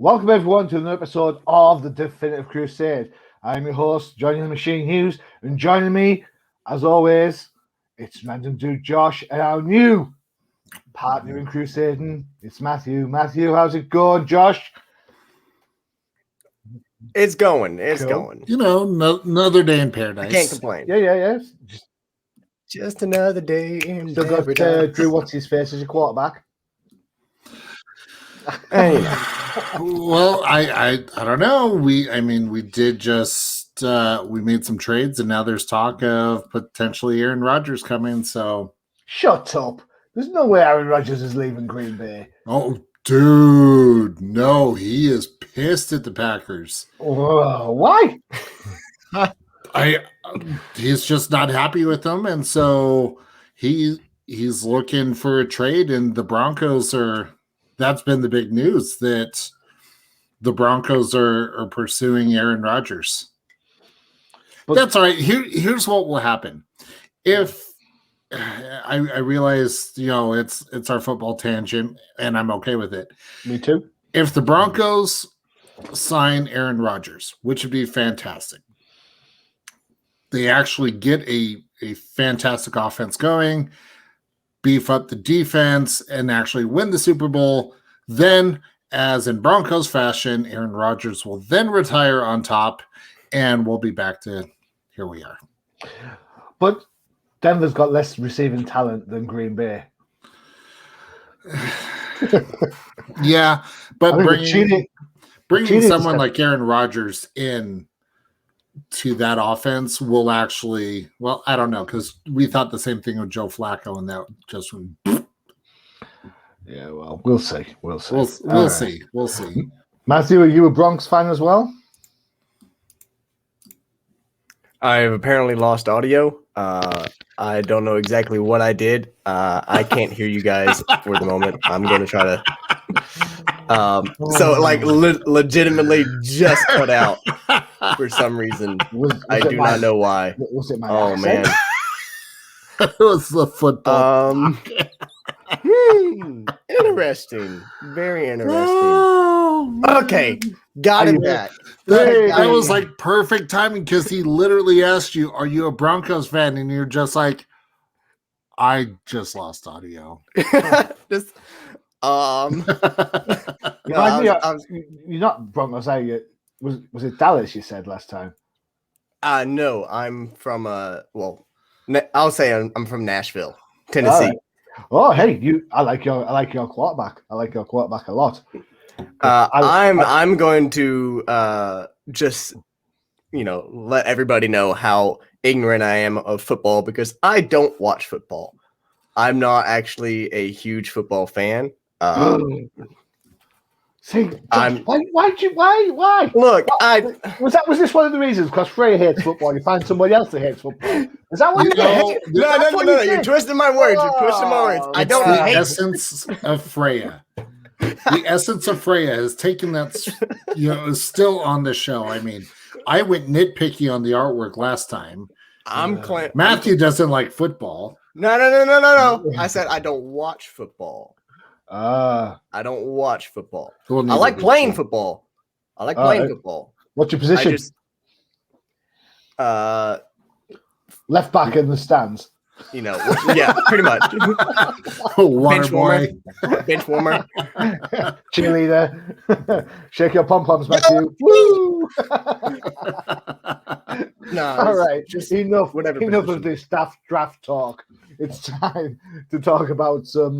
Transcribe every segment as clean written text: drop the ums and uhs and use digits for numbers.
Welcome everyone to another episode of the Definitive Crusade. I'm your host, joining the machine Hughes, and joining me, as always, it's Random Dude Josh and our new partner in crusading. It's Matthew. Matthew, how's it going, Josh? It's going. Cool. Going. You know, another day in paradise. I can't complain. Yeah. Just another day in Still got paradise. Drew What's-His-Face as your quarterback. Well, I don't know. We did just we made some trades, and now there's talk of potentially Aaron Rodgers coming. So Shut up. There's no way Aaron Rodgers is leaving Green Bay. oh, dude, no, he is pissed at the Packers. Why? He's just not happy with them, and so he's looking for a trade, and the Broncos are. That's been the big news, that the Broncos are pursuing Aaron Rodgers. But that's all right. Here's what will happen. If I realize, it's our football tangent, and I'm okay with it. Me too. If the Broncos sign Aaron Rodgers, which would be fantastic, they actually get a fantastic offense going, beef up the defense, and actually win the Super Bowl, then, as in Broncos fashion, Aaron Rodgers will then retire on top, and we'll be back to here we are. But Denver's got less receiving talent than Green Bay. Yeah, but bringing someone like Aaron Rodgers in to that offense will actually, well, I don't know, because we thought the same thing with Joe Flacco, and that just went. Yeah, well, we'll see. We'll see. Matthew, are you a Bronx fan as well? I've apparently lost audio. I don't know exactly what I did. I can't hear you guys for the moment. I'm going to try to. Legitimately just cut out for some reason. I do not know why. Was it my accent? Man. It was the football. Interesting. Very interesting. Okay. Got it back. That was like perfect timing, because he literally asked you, "Are you a Broncos fan?" And you're just like, "I just lost audio." You're not Broncos, are you? Was it Dallas you said last time? No, I'm from I'll say I'm from Nashville, Tennessee. Right. Oh, hey, I like your quarterback. I like your quarterback a lot. I'm going to just let everybody know how ignorant I am of football, because I don't watch football. I'm not actually a huge football fan. See, why? Look, was this one of the reasons? Because Freya hates football. You find somebody else that hates football. Is that what you did? No. You're twisting my words. I don't hate the essence of Freya. The essence of Freya has taken that. Is still on the show. I mean, I went nitpicky on the artwork last time. Matthew doesn't like football. No. I said I don't watch football. I don't watch football. Well, I like playing football. Football. What's your position? Left back in the stands. Yeah, pretty much. Bench warmer. Cheerleader. Shake your pom-poms, Matthew. Woo! All right. Enough of this draft talk. It's time to talk about some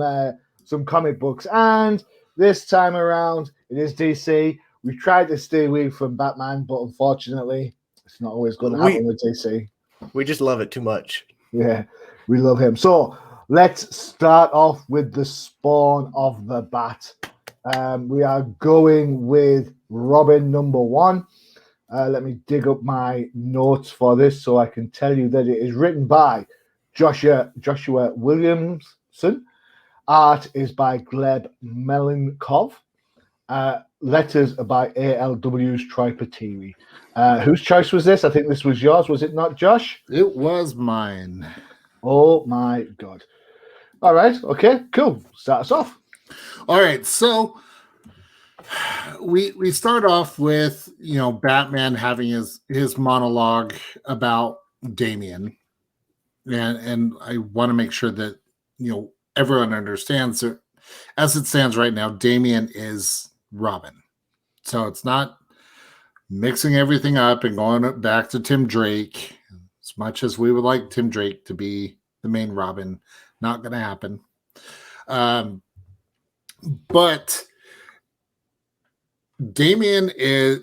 comic books, and this time around it is DC. We tried to stay away from Batman, but unfortunately it's not always going to happen with DC. We just love it too much. Yeah, we love him. So let's start off with the Spawn of the Bat. We are going with Robin #1. Let me dig up my notes for this so I can tell you that it is written by Joshua Williamson. Art is by Gleb Melenkov. Letters are by ALW's Troy Patiri. Whose choice was this? I think this was yours. Was it not, Josh? It was mine. Oh, my God. All right. Okay, cool. Start us off. All right. So we start off with Batman having his monologue about Damian, and I want to make sure that everyone understands that as it stands right now, Damian is Robin. So it's not mixing everything up and going back to Tim Drake. As much as we would like Tim Drake to be the main Robin, not going to happen. But Damian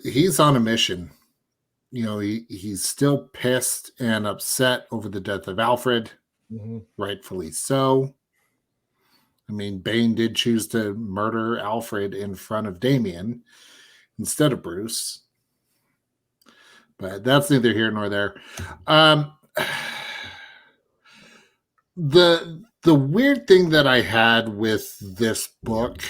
he's on a mission. He's still pissed and upset over the death of Alfred, rightfully so. I mean, Bane did choose to murder Alfred in front of Damian instead of Bruce. But that's neither here nor there. The weird thing that I had with this book,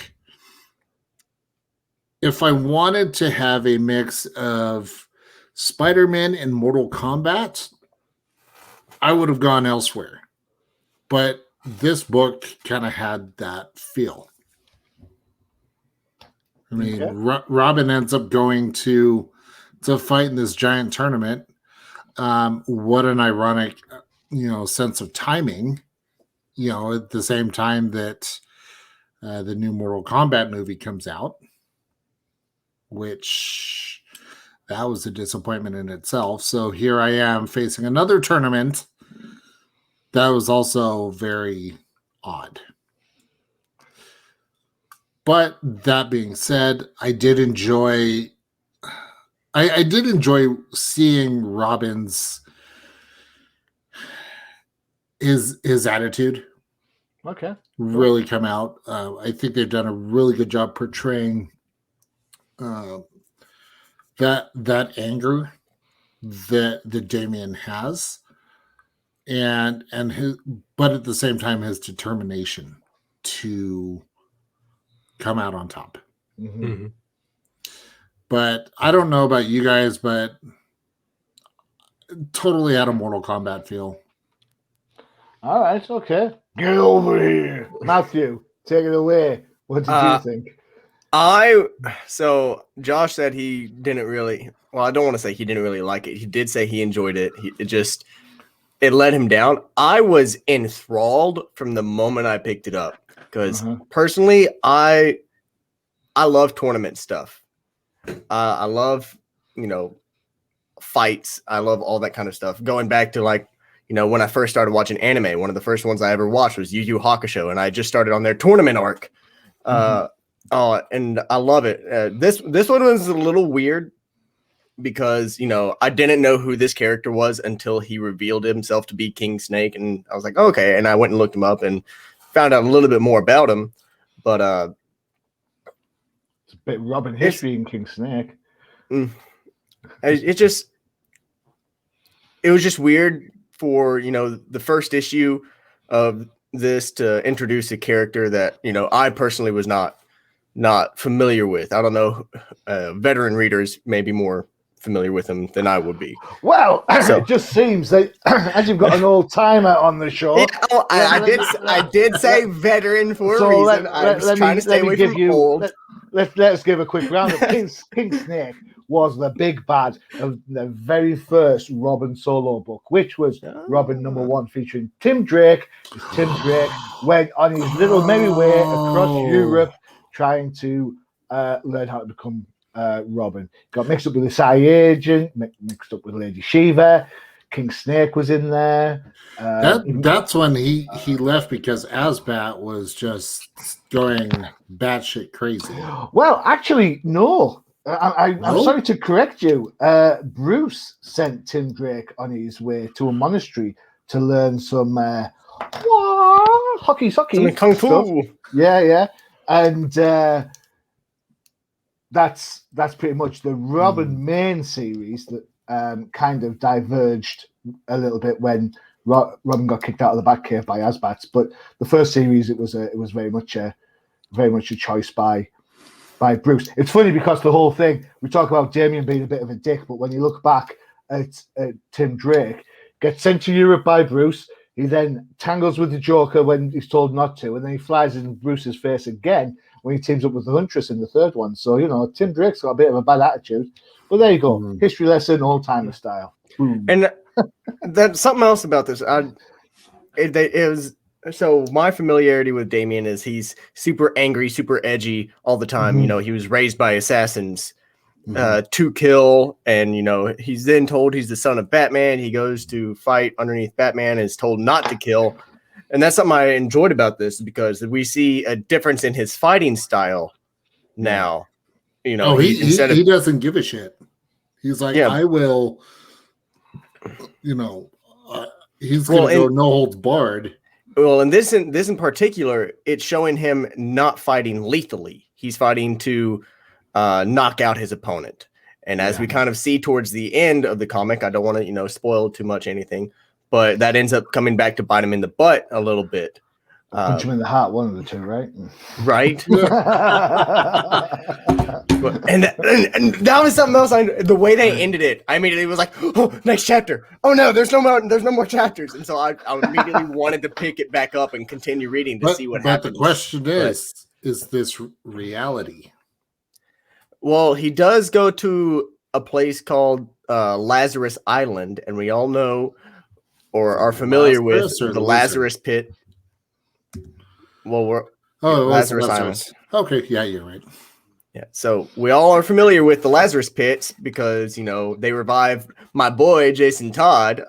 if I wanted to have a mix of Spider-Man and Mortal Kombat, I would have gone elsewhere. But this book kind of had that feel. I mean, Robin ends up going to fight in this giant tournament. What an ironic, sense of timing. At the same time that the new Mortal Kombat movie comes out, which that was a disappointment in itself. So here I am facing another tournament that was also very odd. But that being said, I did enjoy seeing Robin's his attitude really come out. I think they've done a really good job portraying that anger that Damian has, and his, but at the same time his determination to come out on top. But I don't know about you guys, but totally had a Mortal Kombat feel. All right, okay. Get over here. Matthew, take it away. What did you think? So Josh said he didn't really, well, I don't want to say he didn't really like it. He did say he enjoyed it. It let him down. I was enthralled from the moment I picked it up because personally, I love tournament stuff. I love, fights. I love all that kind of stuff. Going back to when I first started watching anime, one of the first ones I ever watched was Yu Yu Hakusho, and I just started on their tournament arc. And I love it. This one was a little weird because, I didn't know who this character was until he revealed himself to be King Snake. And I was like, okay. And I went and looked him up and found out a little bit more about him. But it's a bit Robin history in King Snake. It was just weird for, the first issue of this to introduce a character that, I personally was not familiar with. I don't know. Veteran readers may be more familiar with him than I would be. Well, it just seems that as you've got an old timer on the show. Yeah, I did say veteran for a reason. I was trying to stay away from old. Let's give a quick round of King Snake was the big bad of the very first Robin solo book, which was Robin #1 featuring Tim Drake. Tim Drake went on his little merry way across Europe trying to learn how to become Robin. Got mixed up with the CIA agent, mixed up with Lady Shiva. King Snake was in there. That's when he left because Asbat was just going batshit crazy. Well, actually, no. I'm sorry to correct you. Bruce sent Tim Drake on his way to a monastery to learn some hockey some kung fu. Yeah. And that's pretty much the Robin main series that kind of diverged a little bit when Robin got kicked out of the Batcave by Asbats. But the first series, it was very much a choice by Bruce. It's funny because the whole thing, we talk about Damian being a bit of a dick, but when you look back at Tim Drake, gets sent to Europe by Bruce. He then tangles with the Joker when he's told not to, and then he flies in Bruce's face again when he teams up with the Huntress in the third one. So, Tim Drake's got a bit of a bad attitude. But there you go. History lesson, old-timer style. Boom. And that's something else about this. So my familiarity with Damian is he's super angry, super edgy all the time. He was raised by assassins to kill, and he's then told he's the son of Batman. He goes to fight underneath Batman and is told not to kill. And that's something I enjoyed about this, because we see a difference in his fighting style now. He doesn't give a shit. He's like, I will, he's going to go no holds barred. Well, and this in particular, it's showing him not fighting lethally. He's fighting to knock out his opponent. And as we kind of see towards the end of the comic, I don't want to, spoil too much anything, but that ends up coming back to bite him in the butt a little bit. Punch him in the heart, one of the two, right? Right. and that was something else. The way they ended it, I immediately was like, "Oh, next chapter! Oh no, there's no more chapters." And so I immediately wanted to pick it back up and continue reading to see what happens. But the question is this reality? Well, he does go to a place called Lazarus Island, and we all know or are familiar with the Lazarus Pit. Well, Lazarus Island. Okay, yeah, you're right. Yeah, so we all are familiar with the Lazarus Pits because, they revived my boy, Jason Todd.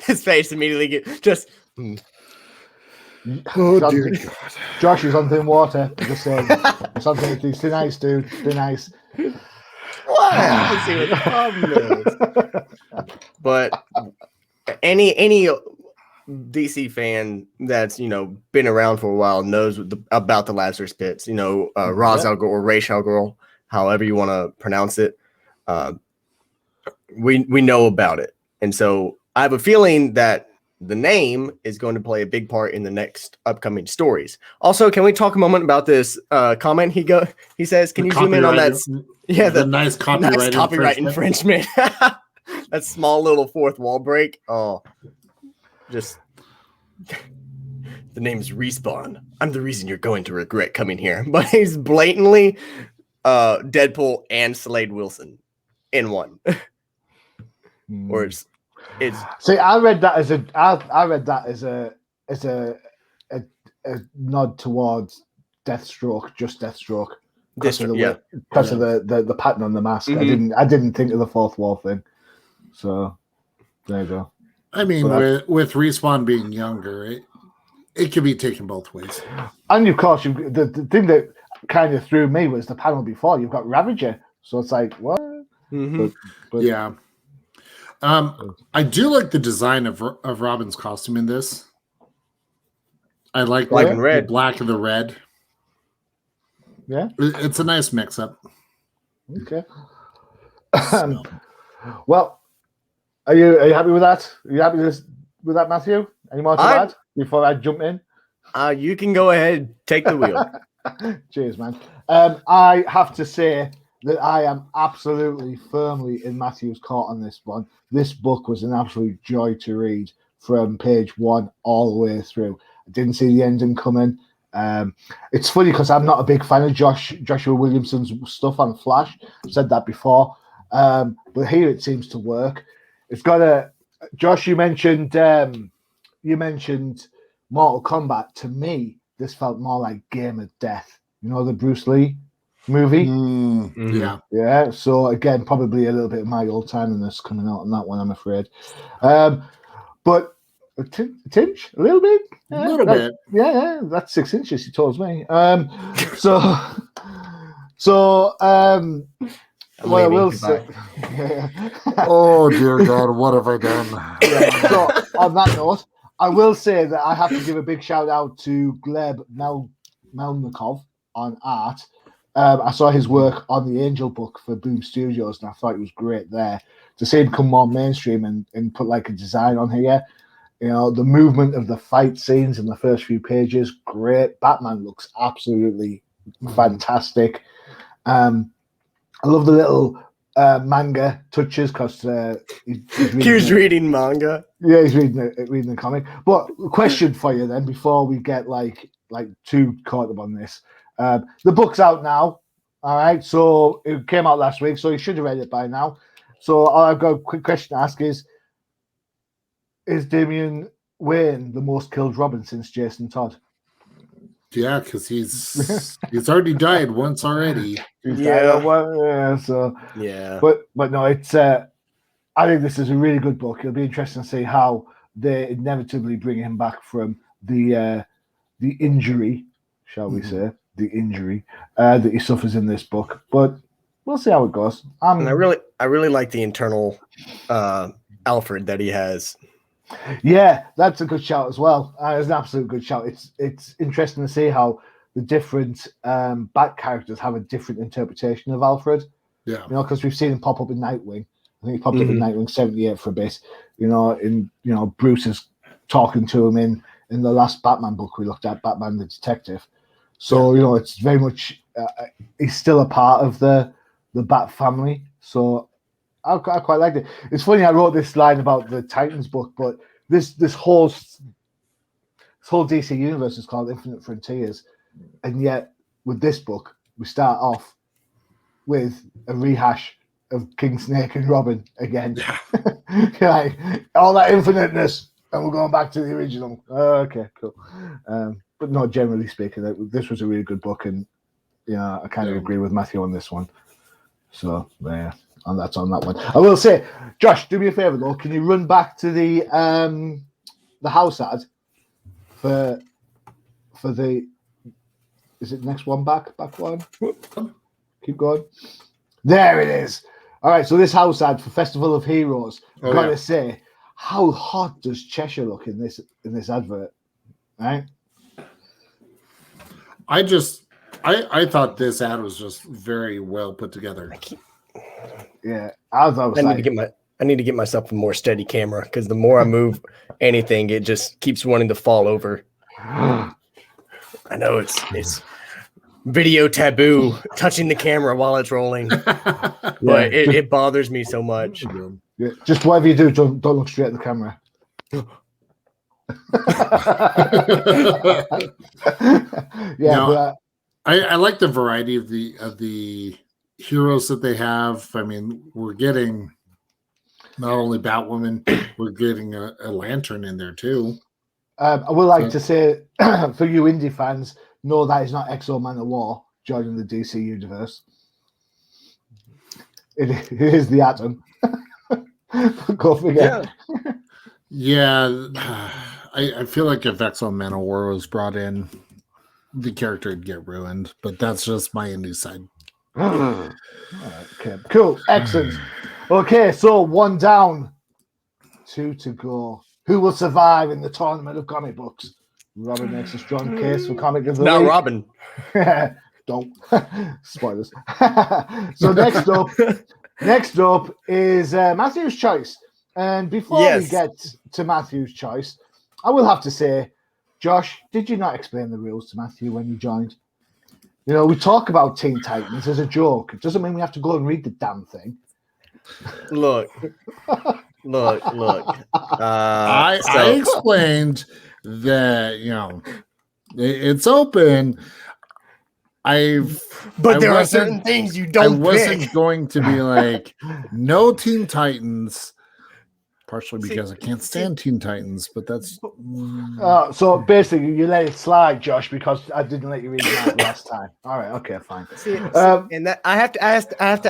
His face immediately just... Oh, dear God. Josh is on thin water. Just saying. Something to stay nice, dude. Stay nice. What? Let's see what the problem is. But any DC fan that's been around for a while knows about the Lazarus Pits. Ra's al Ghul or Ra's al Ghul, however you want to pronounce it. We know about it, and so I have a feeling that the name is going to play a big part in the next upcoming stories. Also, can we talk a moment about this comment? He says, "Can you zoom in on that?" Yeah, the nice copyright infringement. That small little fourth wall break. Oh. Just the name's Respawn. I'm the reason you're going to regret coming here. But he's blatantly Deadpool and Slade Wilson in one. Or it's see, I read that as a nod towards Deathstroke, just Deathstroke. Because of the pattern on the mask. Mm-hmm. I didn't think of the fourth wall thing. So there you go. I mean, with Respawn being younger, it can be taken both ways. And of course, the thing that kind of threw me was the panel before. You've got Ravager, so it's like what? Mm-hmm. But yeah, I do like the design of Robin's costume in this. I like black and red, the black and the red. Yeah, it's a nice mix-up. Okay. Well. Are you happy with that? Are you happy with that, Matthew? Any more to add before I jump in? You can go ahead, take the wheel. Cheers, man. I have to say that I am absolutely firmly in Matthew's court on this one. This book was an absolute joy to read from page 1 all the way through. I didn't see the ending coming. It's funny because I'm not a big fan of Joshua Williamson's stuff on Flash. I've said that before. But here it seems to work. It's got Josh, you mentioned Mortal Kombat. To me, this felt more like Game of Death. The Bruce Lee movie? Yeah. Yeah. So again, probably a little bit of my old timerness coming out on that one, I'm afraid. But a tinge, a little bit. A little bit. Yeah, that's 6 inches, he told me. What I will say. Oh dear God, what have I done? Yeah, so on that note, I will say that I have to give a big shout out to Gleb Melnikov on art. I saw his work on the Angel book for Boom Studios, and I thought it was great there. To see him come more mainstream and put like a design on here, the movement of the fight scenes in the first few pages, great. Batman looks absolutely fantastic. I love the little manga touches because he's reading manga. Yeah, he's reading the comic. But question for you then, before we get like too caught up on this, the book's out now. All right, so it came out last week, so you should have read it by now. So I've got a quick question to ask: Is Damian Wayne the most killed Robin since Jason Todd? Yeah, because he's already died once already. So yeah. But no, it's. I think this is a really good book. It'll be interesting to see how they inevitably bring him back from the injury, shall we say, the injury that he suffers in this book. But we'll see how it goes. And I really like the internal Alfred that he has. Yeah, that's a good shout as well. It's an absolute good shout. It's interesting to see how the different back characters have a different interpretation of Alfred. Yeah, because we've seen him pop up in Nightwing. I think he popped up in Nightwing 78 for a bit. Bruce is talking to him in the last Batman book we looked at, Batman the Detective. So it's very much he's still a part of the Bat family. So I quite liked it. It's funny, I wrote this line about the Titans book, but this whole DC universe is called Infinite Frontiers, and yet with this book we start off with a rehash of King Snake and Robin again. Like, all that infiniteness, and we're going back to the original. Okay, cool. But no, generally speaking, this was a really good book, and I kind of agree with Matthew on this one. So yeah, and that's on that one. I will say, Josh, do me a favor though. Can you run back to the house ad for the? Is it next one back one? Keep going. There it is. All right, so this house ad for Festival of Heroes. Gotta say, how hot does Cheshire look in this advert? Right? I thought this ad was just very well put together. Yeah, I need to get myself a more steady camera, because the more I move anything, it just keeps wanting to fall over. I know it's video taboo touching the camera while it's rolling, but it bothers me so much. Yeah, just whatever you do, don't look straight at the camera. I like the variety of the heroes that they have. I mean, we're getting not only Batwoman, we're getting a Lantern in there too. I would like to say, for you indie fans, no, that is not Exo Man of War joining the DC universe. It is the Atom. Go figure. Yeah, I feel like if Exo Man of War was brought in, the character would get ruined. But that's just my indie side. Okay, cool, excellent. Okay, so 1 down, 2 to go. Who will survive in the tournament of comic books? Robin makes a strong case for comic of the Not week. Robin. Don't. Spoilers. So next up is Matthew's choice. And before we get to Matthew's choice, I will have to say, Josh, did you not explain the rules to Matthew when you joined? We talk about Teen Titans as a joke. It doesn't mean we have to go and read the damn thing. Look. I explained that it's open. But there are certain things you don't. I wasn't going to be like no Teen Titans, partially because I can't stand Teen Titans. But that's so basically you let it slide, Josh, because I didn't let you read that last time. All right, okay, fine. And that I have to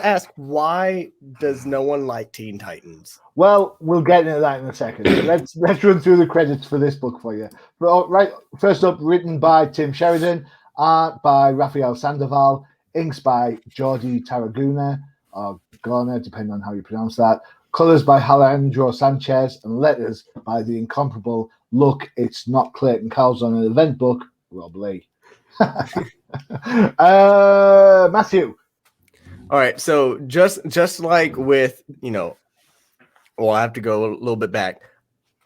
ask, why does no one like Teen Titans? Well, we'll get into that in a second. Let's run through the credits for this book for you. Right, first up, written by Tim Sheridan, art by Rafael Sandoval, inks by Jordi Tarragona, or Garner, depending on how you pronounce that, colors by Alejandro Sanchez, and letters by the incomparable Look, It's Not Clayton Cowles on an Event book, Rob Lee. Matthew. All right, so just like with, well, I have to go a little bit back.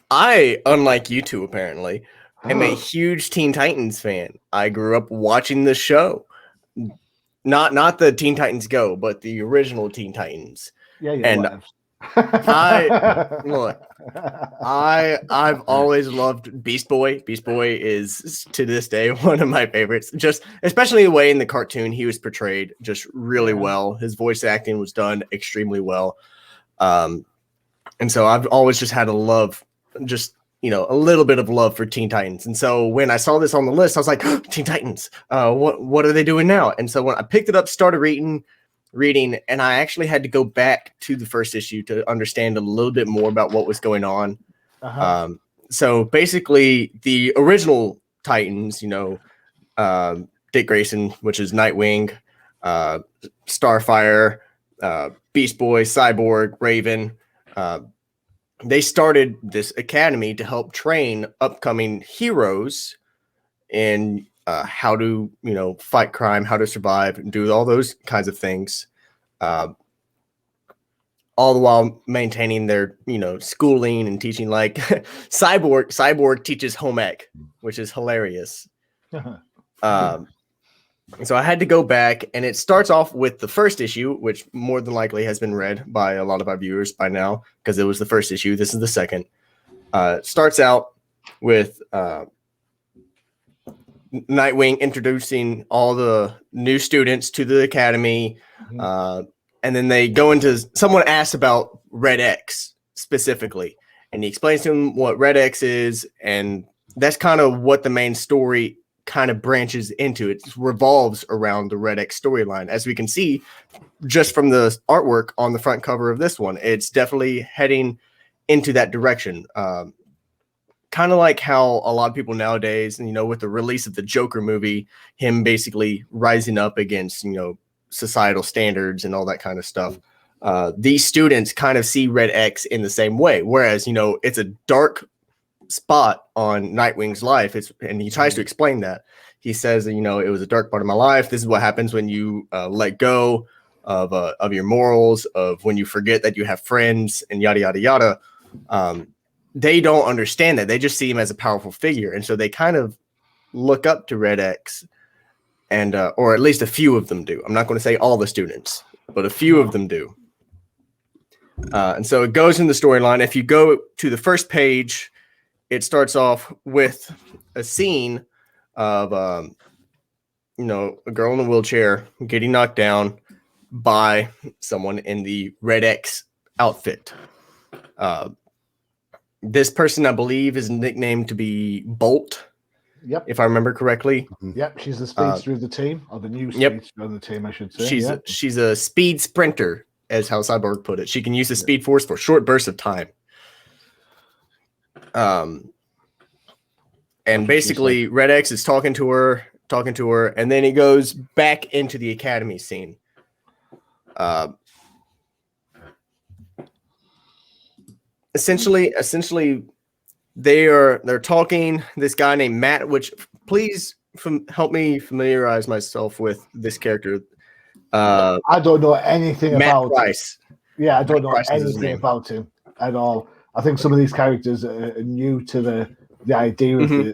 I, unlike you two, apparently, am a huge Teen Titans fan. I grew up watching the show. Not the Teen Titans Go, but the original Teen Titans. Yeah, and I've always loved Beast Boy. Beast Boy is to this day one of my favorites. Just especially the way in the cartoon he was portrayed just really well. His voice acting was done extremely well. And so I've always just had a love, just a little bit of love for Teen Titans. And so when I saw this on the list, I was like, oh, Teen Titans, what are they doing now? And so when I picked it up, started reading, and I actually had to go back to the first issue to understand a little bit more about what was going on. So basically the original Titans, Dick Grayson, which is Nightwing, Starfire, Beast Boy, Cyborg, Raven, they started this academy to help train upcoming heroes in how to, fight crime, how to survive, and do all those kinds of things, all the while maintaining their, schooling and teaching. Like Cyborg teaches home ec, which is hilarious. So I had to go back, and it starts off with the first issue, which more than likely has been read by a lot of our viewers by now because it was the first issue. This is the second. It starts out with Nightwing introducing all the new students to the academy, and then they go into someone asks about Red X specifically, and he explains to them what Red X is, and that's kind of what the main story kind of branches into. It revolves around the Red X storyline, as we can see just from the artwork on the front cover of this one. It's definitely heading into that direction. Kind of like how a lot of people nowadays, with the release of the Joker movie, him basically rising up against, societal standards and all that kind of stuff. These students kind of see Red X in the same way, whereas, it's a dark spot on Nightwing's life. And he tries to explain that. He says, it was a dark part of my life. This is what happens when you let go of your morals, of when you forget that you have friends, and yada, yada, yada. They don't understand that. They just see him as a powerful figure. And so they kind of look up to Red X, and or at least a few of them do. I'm not going to say all the students, but a few of them do. And so it goes in the storyline. If you go to the first page, it starts off with a scene of, a girl in a wheelchair getting knocked down by someone in the Red X outfit. This person, I believe, is nicknamed to be Bolt. Yep. If I remember correctly. Yep. She's the speedster of the team, or the new speedster of the team, I should say. She's a speed sprinter, as how Cyborg put it. She can use the Speed Force for short bursts of time. And basically Red X is talking to her, and then he goes back into the academy scene. Essentially they're talking. This guy named Matt, which please help me familiarize myself with this character. I don't know anything Matt about Price. Yeah, I don't know anything about him at all. I think some of these characters are new to the idea of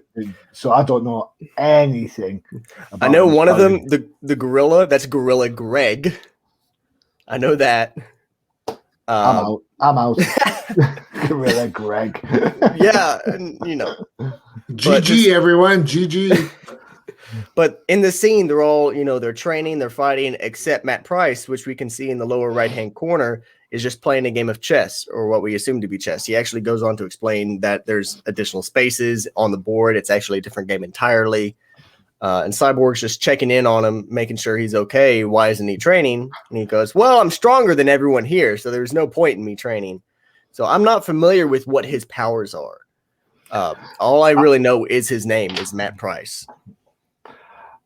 so I don't know anything about I know one of them, the gorilla, that's Gorilla Greg. I know that. I'm out. Gorilla Greg. Yeah, GG, everyone. GG. But in the scene, they're all, they're training, they're fighting, except Matt Price, which we can see in the lower right-hand corner, is just playing a game of chess, or what we assume to be chess. He actually goes on to explain that there's additional spaces on the board. It's actually a different game entirely. And Cyborg's just checking in on him, making sure he's okay. Why isn't he training? And he goes, well, I'm stronger than everyone here, so there's no point in me training. So I'm not familiar with what his powers are. All I really know is his name is Matt Price.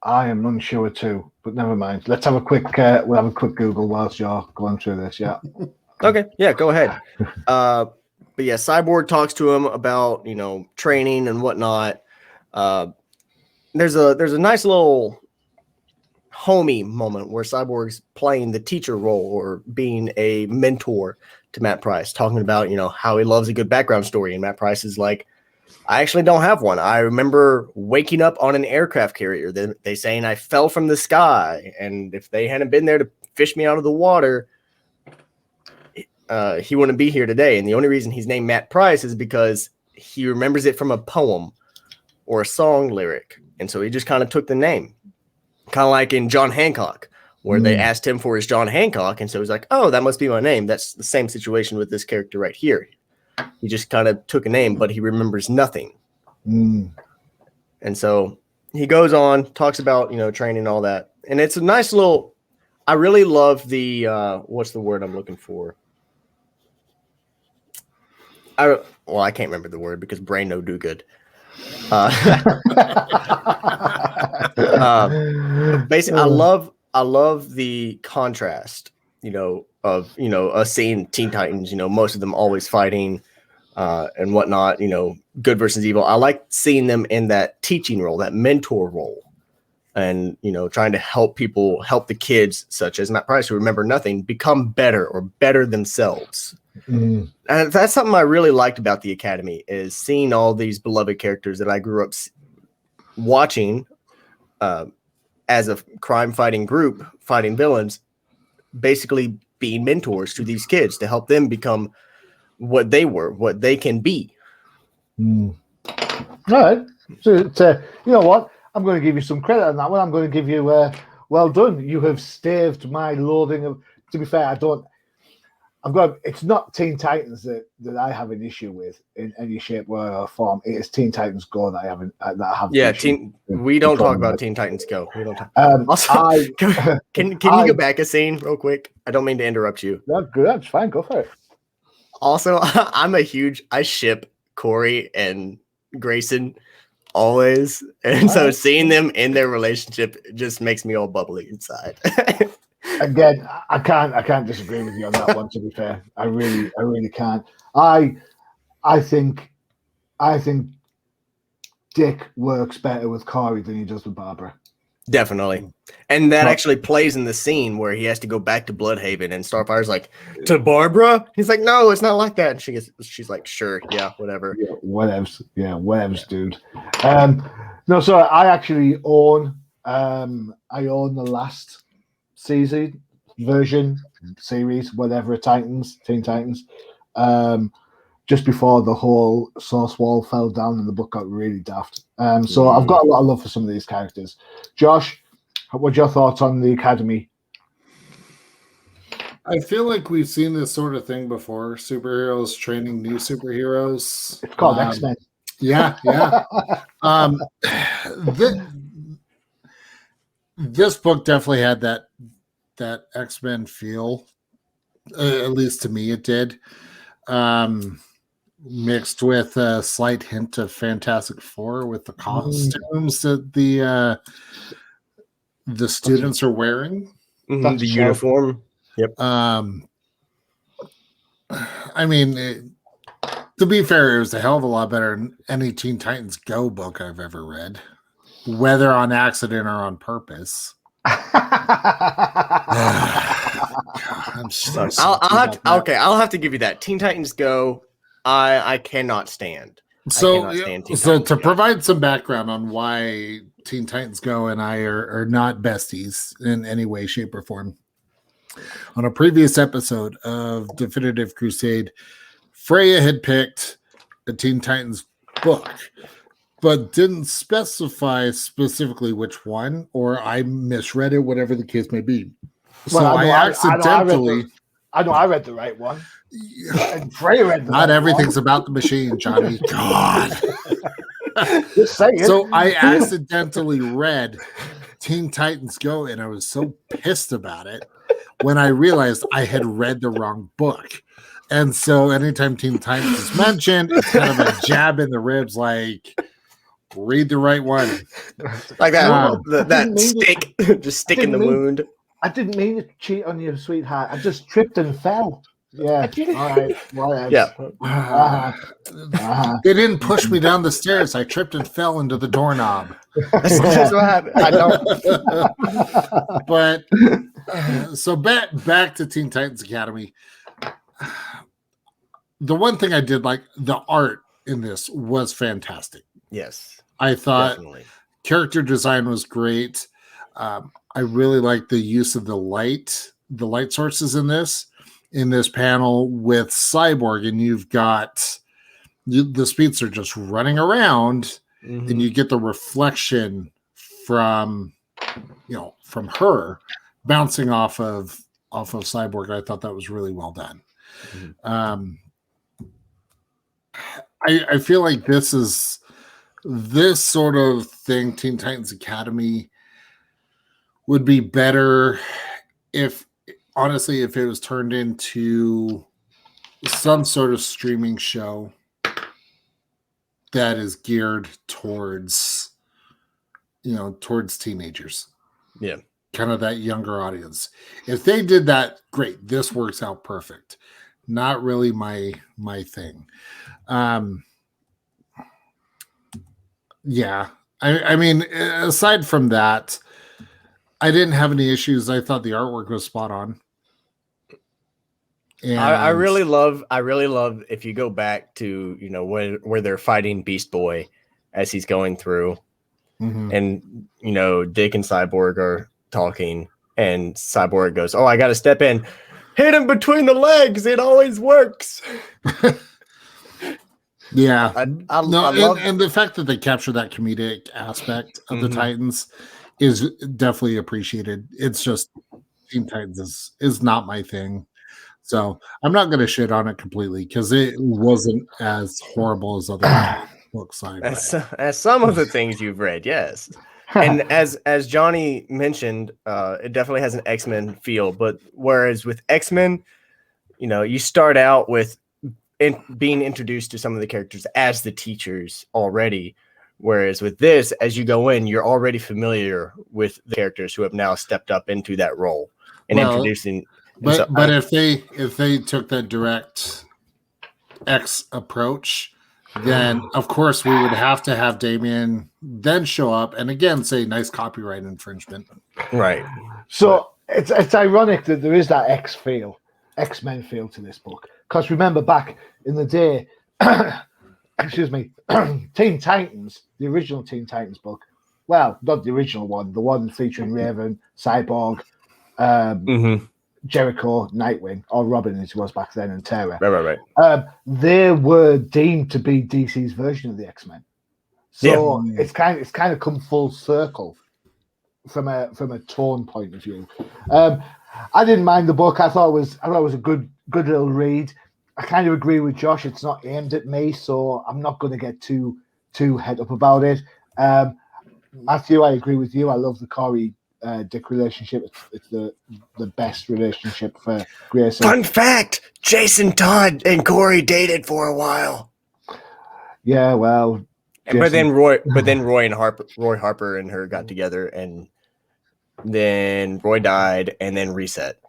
I am unsure too, but never mind. Let's have a quick. We'll have a quick Google whilst you're going through this. Yeah. Okay. Yeah. Go ahead. But yeah, Cyborg talks to him about training and whatnot. There's a nice little homey moment where Cyborg's playing the teacher role, or being a mentor to Matt Price, talking about how he loves a good background story, and Matt Price is like, I actually don't have one. I remember waking up on an aircraft carrier. They saying I fell from the sky, and if they hadn't been there to fish me out of the water, he wouldn't be here today. And the only reason he's named Matt Price is because he remembers it from a poem or a song lyric. And so he just kind of took the name, kind of like in John Hancock, where they asked him for his John Hancock. And so he's like, oh, that must be my name. That's the same situation with this character right here. He just kind of took a name, but he remembers nothing. And so he goes on, talks about, training and all that. And it's a nice little, I really love the, what's the word I'm looking for? I can't remember the word because brain no do good. Basically, I love the contrast, of, us seeing Teen Titans, most of them always fighting, and whatnot, good versus evil. I like seeing them in that teaching role, that mentor role, and, trying to help the kids, such as Matt Price, who remember nothing, become better or better themselves. And that's something I really liked about the Academy, is seeing all these beloved characters that I grew up watching, as a crime fighting group, fighting villains, basically being mentors to these kids to help them become what they were, what they can be. All right. So, you know what? I'm going to give you some credit on that one. I'm going to give you, well done. You have staved my loathing of, to be fair, it's not Teen Titans that I have an issue with in any shape, way, or form. It is Teen Titans Go that I have. Yeah, we don't talk about Teen Titans Go. We don't talk. Also, can you go back a scene real quick? I don't mean to interrupt you. No, good. That's fine. Go for it. Also, I ship Corey and Grayson always, and so seeing them in their relationship just makes me all bubbly inside. Again, I can't disagree with you on that one. To be fair, I really can't. I think Dick works better with Corey than he does with Barbara. Definitely, and that actually plays in the scene where he has to go back to Bloodhaven, and Starfire's like, to Barbara. He's like, no, it's not like that. And she's like, sure, yeah, whatever. Yeah, whatevs, dude. No, so I actually own the last season version series, whatever, Teen Titans, just before the whole source wall fell down and the book got really daft. So I've got a lot of love for some of these characters. Josh, what's your thoughts on the Academy? I feel like we've seen this sort of thing before. Superheroes training new superheroes. It's called X-Men. Yeah. This book definitely had that X-Men feel. At least to me, it did. Mixed with a slight hint of Fantastic Four with the costumes that the students are wearing. The uniform. Yep. I mean, to be fair, it was a hell of a lot better than any Teen Titans Go book I've ever read, whether on accident or on purpose. I'll have to give you that. Teen Titans Go, I cannot stand. So to provide some background on why Teen Titans Go and I are not besties in any way, shape, or form. On a previous episode of Definitive Crusade, Freya had picked a Teen Titans book, but didn't specify specifically which one, or I misread it, whatever the case may be. So I accidentally... I know I read the right one. And Freya read the Not everything's about the machine, Johnny. God. Just saying. So I accidentally read Teen Titans Go, and I was so pissed about it when I realized I had read the wrong book. And so anytime Teen Titans is mentioned, it's kind of a jab in the ribs, like, read the right one. Like that stick, just stick in the wound. I didn't mean to cheat on you, sweetheart. I just tripped and fell. Yeah. All right. Whatever. Yeah. They didn't push me down the stairs. I tripped and fell into the doorknob. That's what happened. I don't. But so back to Teen Titans Academy. The one thing I did like, the art in this was fantastic. Yes. I thought definitely. Character design was great. I really like the use of the light sources in this. in this panel with Cyborg, and you've got the Speeds are just running around, and you get the reflection from her bouncing off of Cyborg. I thought that was really well done. I feel like this sort of thing, Teen Titans Academy, would be better if it was turned into some sort of streaming show that is geared towards teenagers. Yeah. Kind of that younger audience. If they did that, great. This works out perfect. Not really my thing. Yeah. I mean, aside from that, I didn't have any issues. I thought the artwork was spot on. And I really love if you go back to, where they're fighting Beast Boy as he's going through, and, Dick and Cyborg are talking, and Cyborg goes, "Oh, I got to step in. Hit him between the legs. It always works." Yeah. I love and the fact that they capture that comedic aspect of the Titans is definitely appreciated. It's just Teen Titans is not my thing. So I'm not going to shit on it completely because it wasn't as horrible as other books I read. As some of the things you've read, yes. And as Johnny mentioned, it definitely has an X-Men feel. But whereas with X-Men, you start out with being introduced to some of the characters as the teachers already. Whereas with this, as you go in, you're already familiar with the characters who have now stepped up into that role and introducing. But if they took that direct X approach, then of course we would have to have Damian then show up and again say nice copyright infringement. Right. So it's ironic that there is that X-Men feel to this book. Because remember back in the day, excuse me, Teen Titans, the original Teen Titans book. Well, not the original one, the one featuring Raven, Cyborg, Jericho, Nightwing, or Robin as it was back then, and Terra. Right. They were deemed to be DC's version of the X-Men. So it's kind of come full circle from a tone point of view. I didn't mind the book. I thought it was a good little read. I kind of agree with Josh. It's not aimed at me, so I'm not going to get too head up about it. Matthew, I agree with you. I love the Corey Dick relationship. It's the best relationship for Grayson. Fun fact: Jason Todd and Corey dated for a while. Yeah, well, but then Roy and Roy Harper and her got together, and then Roy died, and then reset.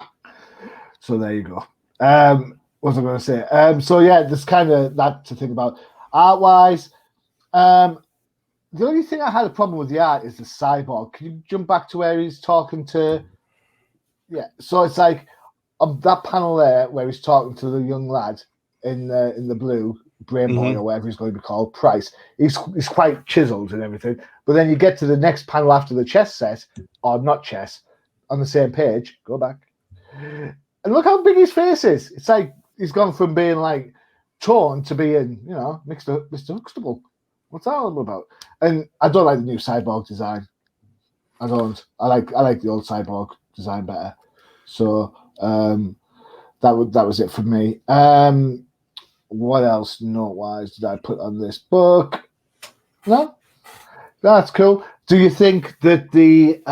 So there you go. What was I going to say? So yeah, there's kind of that to think about. Art-wise, the only thing I had a problem with the art is the Cyborg. Can you jump back to where he's talking to? Yeah, so it's like that panel there where he's talking to the young lad in the blue, Brain Boy or whatever he's going to be called, Price. He's quite chiseled and everything. But then you get to the next panel after the chess set, or not chess, on the same page. Go back. And look how big his face is. It's like he's gone from being like torn to being, Mr. Huxtable. What's that all about? And I don't like the new Cyborg design. I don't. I like the old Cyborg design better. So that was it for me. What else note-wise did I put on this book? No? That's cool. Do you think that the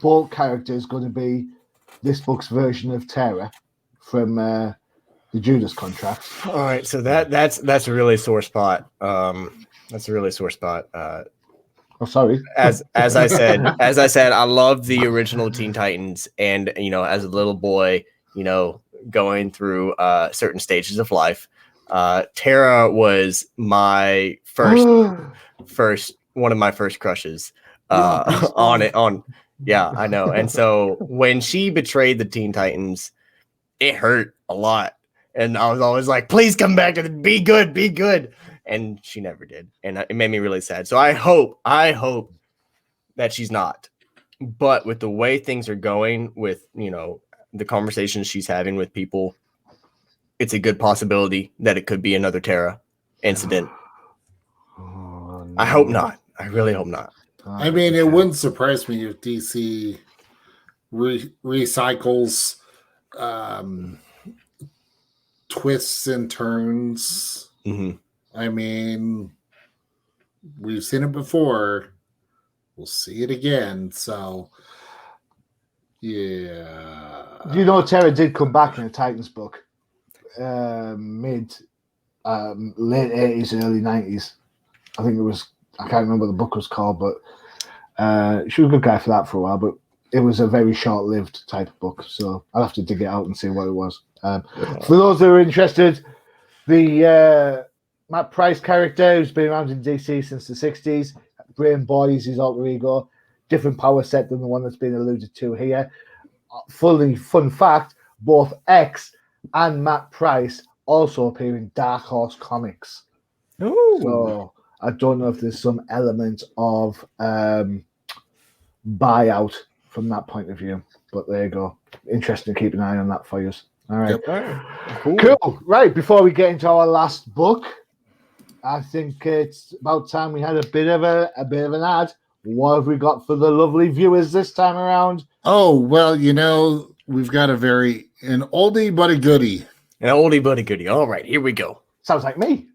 Bolt character is going to be this book's version of Terra from the Judas Contract? All right, so that's a really sore spot. That's a really sore spot. Oh, sorry. As I said, I love the original Teen Titans, and as a little boy, going through certain stages of life, Terra was my first one of my first crushes on. Yeah, I know. And so when she betrayed the Teen Titans, it hurt a lot. And I was always like, please come back to be good. And she never did. And it made me really sad. So I hope that she's not. But with the way things are going with, the conversations she's having with people, it's a good possibility that it could be another Terra incident. Oh, no. I hope not. I really hope not. I mean, it wouldn't surprise me if DC recycles twists and turns. Mm-hmm. I mean, we've seen it before. We'll see it again. So, yeah. Do you know Terra did come back in a Titans book, late 80s, early 90s. I think it was. I can't remember what the book was called, but she was a good guy for that for a while. But it was a very short-lived type of book, so I'll have to dig it out and see what it was. For those that are interested, the Matt Price character, who's been around in DC since the 60s, Brain Boy is his alter ego, different power set than the one that's been alluded to here. Fun fact, both X and Matt Price also appear in Dark Horse Comics. Ooh. So I don't know if there's some element of buyout from that point of view, but there you go. Interesting to keep an eye on that for you. All right. Yep. All right. Cool. Cool. Right, before we get into our last book, I think it's about time we had a bit of an ad. What have we got for the lovely viewers this time around? Oh, well, we've got an oldie but a goodie. An oldie but a goodie. All right, here we go. Sounds like me.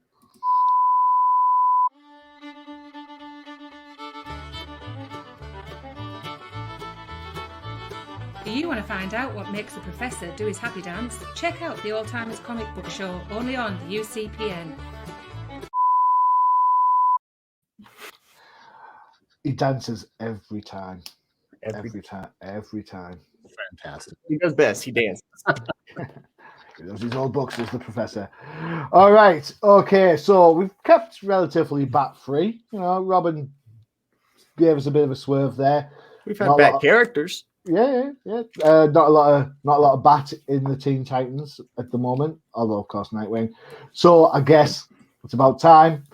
Do you want to find out what makes the professor do his happy dance? Check out the Old Timers Comic Book Show, only on the UCPN. He dances every time. Every time. Fantastic. He does best. He dances. He loves his old books as the professor. All right. Okay. So we've kept relatively bat free. Robin gave us a bit of a swerve there. We've had bad characters. Yeah. Not a lot of bat in the Teen Titans at the moment, although of course Nightwing. So I guess it's about time.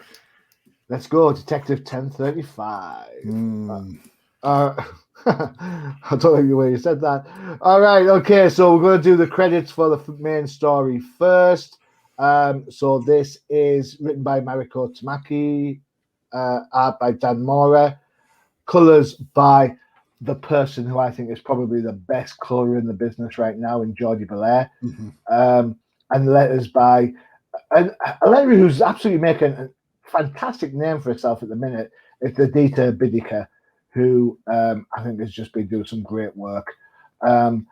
Let's go, Detective 1035. I don't like the way you said that. All right, okay, so we're going to do the credits for the main story first. So this is written by Mariko Tamaki, art by Dan Mora, colors by the person who I think is probably the best colorer in the business right now in Jordi Belair, and letters by a letter who's absolutely making a fantastic name for herself at the minute. It's Adita Bidika, who I think has just been doing some great work. The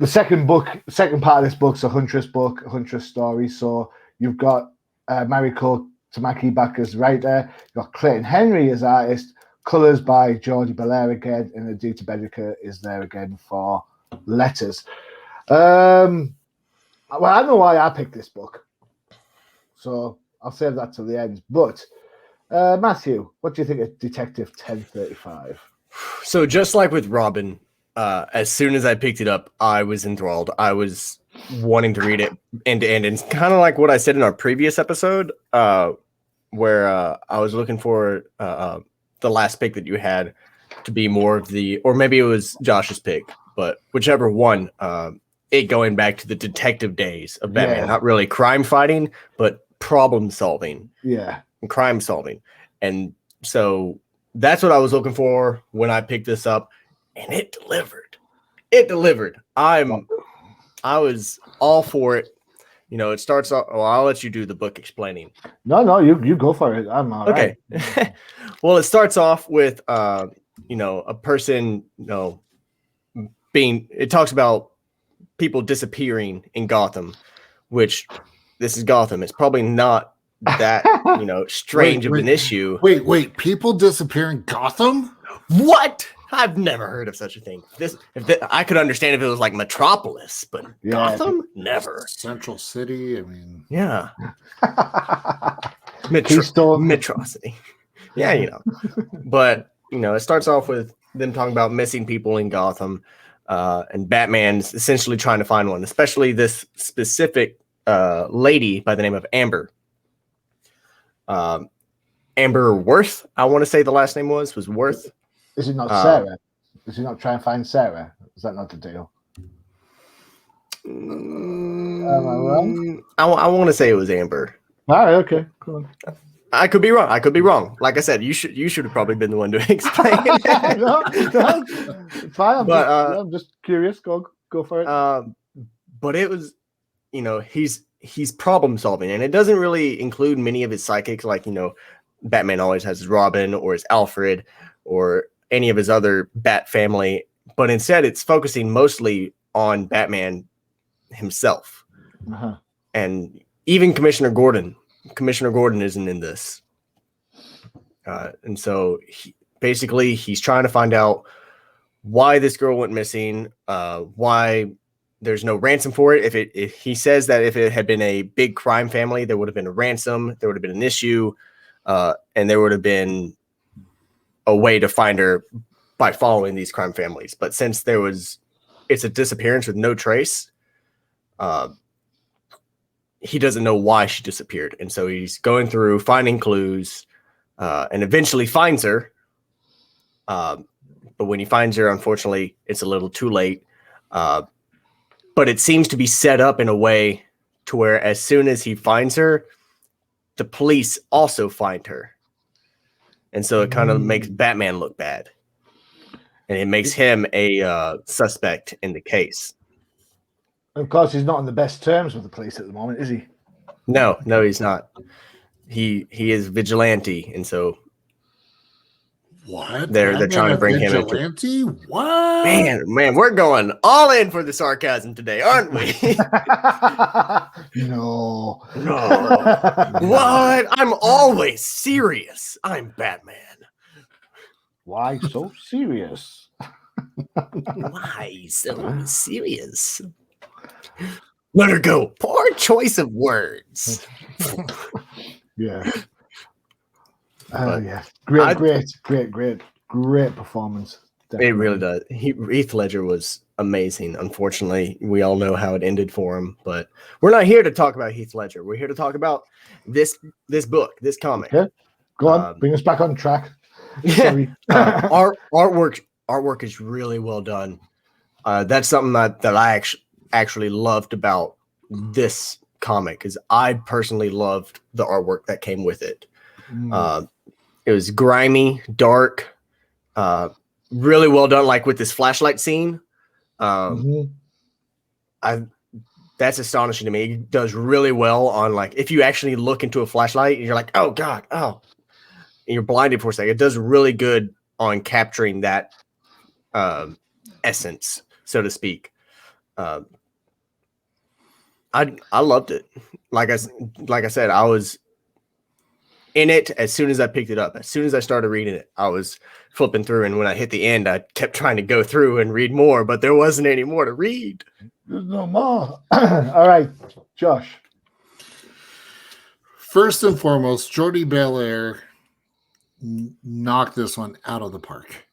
second part of this book's a Huntress book, a Huntress story. So you've got Mariko Tamaki back as writer, you've got Clayton Henry as artist, colours by Jordi Belair again, and Adita Bidika is there again for letters. Well, I know why I picked this book, so I'll save that till the end. But Matthew, what do you think of Detective 1035? So just like with Robin, as soon as I picked it up, I was enthralled. I was wanting to read it end to end. And it's kind of like what I said in our previous episode, where I was looking for the last pick that you had to be more of the, or maybe it was Josh's pick, but whichever one, it going back to the detective days of Batman, not really crime fighting, but problem solving. Yeah. And crime solving. And so that's what I was looking for when I picked this up, and it delivered. I was all for it. It starts off. Well, I'll let you do the book explaining. No, you go for it. I'm all okay. Right. Well, it starts off with a person, it talks about people disappearing in Gotham, which this is Gotham. It's probably not that, strange of an issue. Wait, people disappear in Gotham? What? I've never heard of such a thing. I could understand if it was like Metropolis, but Gotham? Never. Central City, I mean. Yeah. Metrocity. Yeah, But, it starts off with them talking about missing people in Gotham, and Batman's essentially trying to find one, especially this specific lady by the name of Amber. Amber Worth, I want to say the last name was Worth. Is it not Sarah? Is he not trying to find Sarah? Is that not the deal? Am I wrong? I want to say it was Amber. All right, okay. Cool. I could be wrong. Like I said, you should have probably been the one to explain it. No, it's fine. I'm just curious. Go for it. But it was, he's problem solving, and it doesn't really include many of his sidekicks. Like, Batman always has his Robin or his Alfred or any of his other Bat family, but instead it's focusing mostly on Batman himself. And even Commissioner Gordon isn't in this. And so he's trying to find out why this girl went missing, why there's no ransom for it. If he says that if it had been a big crime family, there would have been a ransom, there would have been an issue, and there would have been a way to find her by following these crime families. But since it's a disappearance with no trace, he doesn't know why she disappeared. And so he's going through finding clues, and eventually finds her. But when he finds her, unfortunately, it's a little too late. But it seems to be set up in a way to where as soon as he finds her, the police also find her. And so it kind of makes Batman look bad. And it makes him a suspect in the case. Of course, he's not on the best terms with the police at the moment, is he? No, he's not. He is vigilante, and so what? They're trying to bring him into vigilante? What? Man, we're going all in for the sarcasm today, aren't we? No. What? I'm always serious. I'm Batman. Why so serious? Why so serious? Let her go. Poor choice of words. Yeah. Yeah. Great performance. Definitely. It really does. Heath Ledger was amazing. Unfortunately, we all know how it ended for him, but we're not here to talk about Heath Ledger. We're here to talk about this book, this comic. Okay. Go on, bring us back on track. Sorry. Artwork is really well done. That's something that I actually loved about this comic, is I personally loved the artwork that came with it. It was grimy, dark, really well done, like with this flashlight scene. That's astonishing to me. It does really well on, like, if you actually look into a flashlight and you're like, oh God, and you're blinded for a second. It does really good on capturing that essence, so to speak. I loved it. Like I said, I was in it as soon as I picked it up. As soon as I started reading it, I was flipping through, and when I hit the end, I kept trying to go through and read more, but there wasn't any more to read. There's no more. All right, Josh. First and foremost, Jordie Bellaire knocked this one out of the park.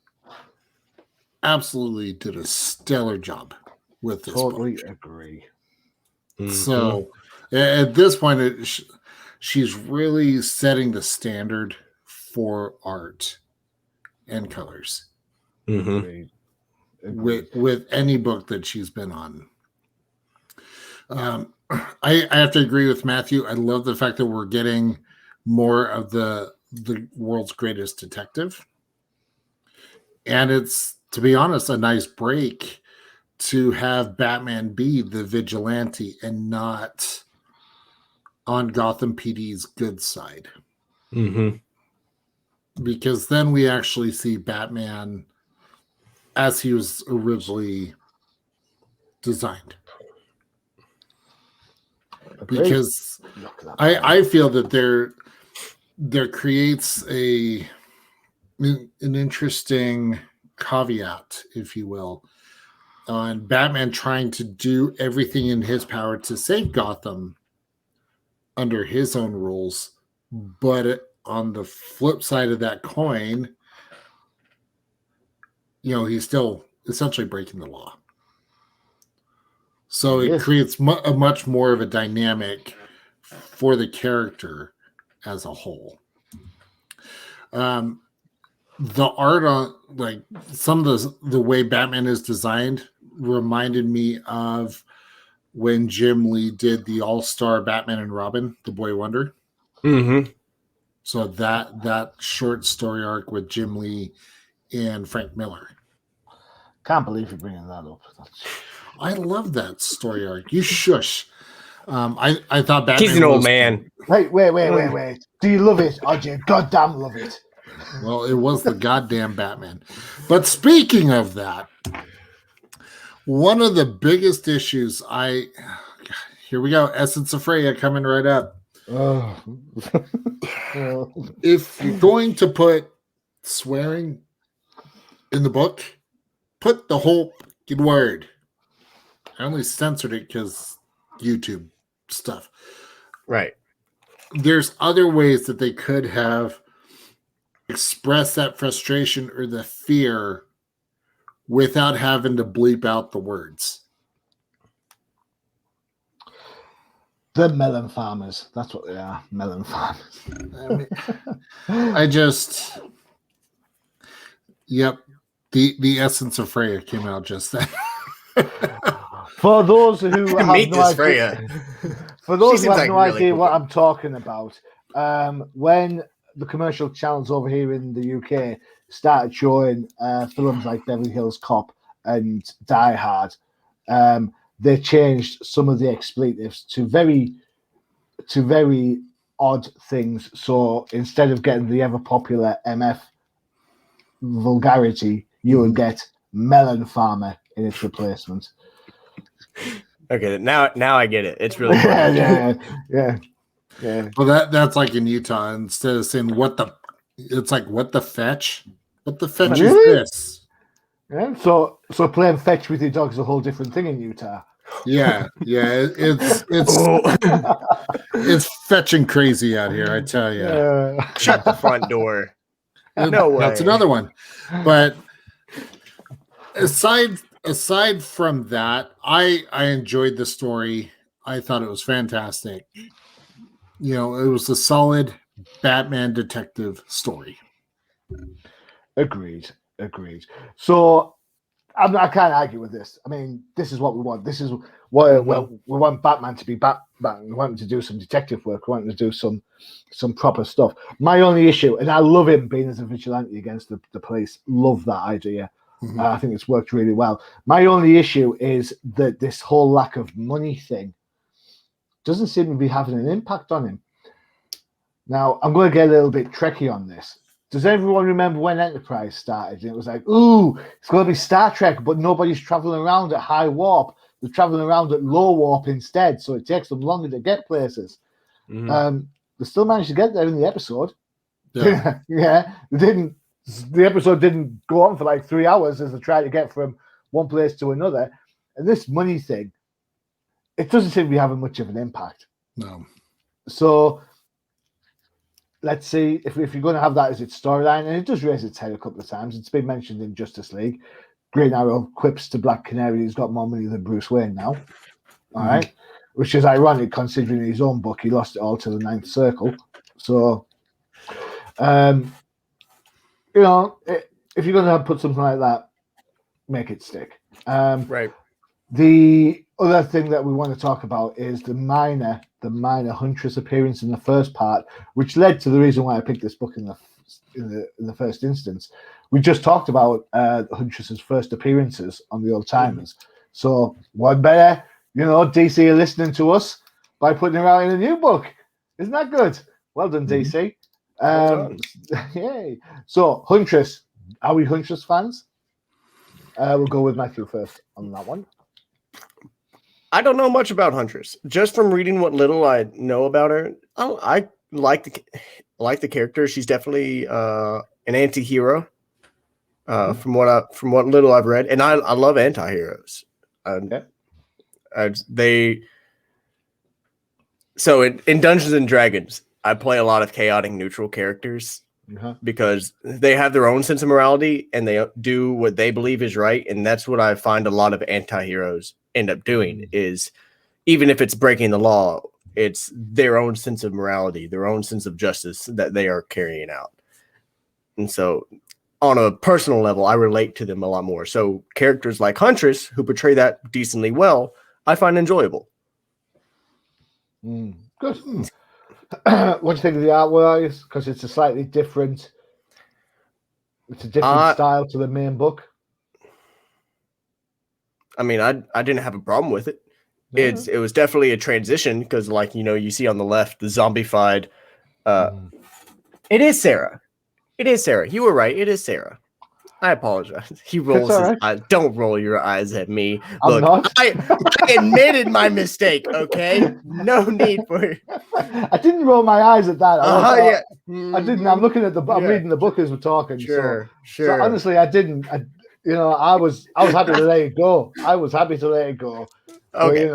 Absolutely did a stellar job with this Totally book. Agree. So at this point, she's really setting the standard for art and colors with any book that she's been on. I have to agree with Matthew. I love the fact that we're getting more of the world's greatest detective. And it's, to be honest, a nice break to have Batman be the vigilante and not on Gotham PD's good side. Because then we actually see Batman as he was originally designed. Because I feel that there creates an interesting caveat, if you will, on Batman trying to do everything in his power to save Gotham under his own rules, but on the flip side of that coin, he's still essentially breaking the law. So it creates a much more of a dynamic for the character as a whole. The art on, like, some of the way Batman is designed reminded me of when Jim Lee did the All-Star Batman and Robin, The Boy Wonder. Mm-hmm. So that short story arc with Jim Lee and Frank Miller. Can't believe you're bringing that up. I love that story arc. You shush. I thought Batman. He's an old man. Wait. Do you love it or do you goddamn love it? Well, it was the goddamn Batman. But speaking of that, one of the biggest issues here we go, Essence of Freya coming right up. Oh. If you're going to put swearing in the book, put the whole word. I only censored it because YouTube stuff. Right. There's other ways that they could have expressed that frustration or the fear without having to bleep out the words. The melon farmers. That's what they are. Melon farmers. Yep. The Essence of Freya came out just then. For those who have Meet no this idea, Freya. for those who have like no really idea cool. what I'm talking about, when the commercial channels over here in the UK started showing films like Beverly Hills Cop and Die Hard, they changed some of the expletives to very odd things. So instead of getting the ever popular MF vulgarity, you would get melon farmer in its replacement. Okay, now I get it. It's really funny. yeah. Well, that's like in Utah. Instead of saying it's like what the fetch? What the fetch Really? is this? Yeah. So playing fetch with your dog is a whole different thing in Utah. Yeah. It's it's fetching crazy out here, I tell you. Shut the front door. No way. That's another one. But aside from that, I enjoyed the story. I thought it was fantastic. You know, it was a solid Batman detective story. Agreed. So I can't argue with this. I mean, this is what we want. This is what we want Batman to be Batman. We want him to do some detective work. We want him to do some proper stuff. My only issue, and I love him being as a vigilante against the police. Love that idea. Mm-hmm. I think it's worked really well. My only issue is that this whole lack of money thing doesn't seem to be having an impact on him. Now, I'm going to get a little bit tricky on this. Does everyone remember when Enterprise started? And it was like, ooh, it's going to be Star Trek, but nobody's traveling around at high warp. They're traveling around at low warp instead, so it takes them longer to get places. Mm-hmm. They still managed to get there in the episode. Yeah. They didn't. The episode didn't go on for like 3 hours as they tried to get from one place to another. And this money thing, it doesn't seem to be having much of an impact. No. So let's see if you're going to have that as its storyline, and it does raise its head a couple of times. It's been mentioned in Justice League. Green Arrow quips to Black Canary he's got more money than Bruce Wayne now. All right. Which is ironic considering in his own book he lost it all to the Ninth Circle. So, you know, if you're going to put something like that, make it stick. Right. The other thing that we want to talk about is the minor Huntress appearance in the first part, which led to the reason why I picked this book in the first instance. We just talked about Huntress's first appearances on the Old Timers. So what better, you know, DC are listening to us by putting her out in a new book. Isn't that good? Well done, DC. Yay. So Huntress, are we Huntress fans? We'll go with Matthew first on that one. I don't know much about Huntress. Just from reading what little I know about her, I like the character. She's definitely an anti-hero. From what little I've read, and I love anti-heroes. So in Dungeons and Dragons, I play a lot of chaotic neutral characters because they have their own sense of morality and they do what they believe is right, and that's what I find a lot of anti-heroes end up doing is, even if it's breaking the law, it's their own sense of morality, their own sense of justice that they are carrying out. And so on a personal level, I relate to them a lot more. So characters like Huntress, who portray that decently well, I find enjoyable. Good. What do you think of the artwork? Because it's a slightly different. It's a different style to the main book. I mean, I didn't have a problem with it. Yeah. It was definitely a transition because, like, you see on the left the zombified. It is Sarah. It is Sarah. You were right. It is Sarah. I apologize. He rolls his eyes. Don't roll your eyes at me. I'm not. I admitted my mistake. Okay, no need for it. I didn't roll my eyes at that. Yeah. I didn't. I'm looking at the. I'm reading the book as we're talking. Sure. So honestly, I didn't. I was happy to let it go. I was happy to let it go. Okay.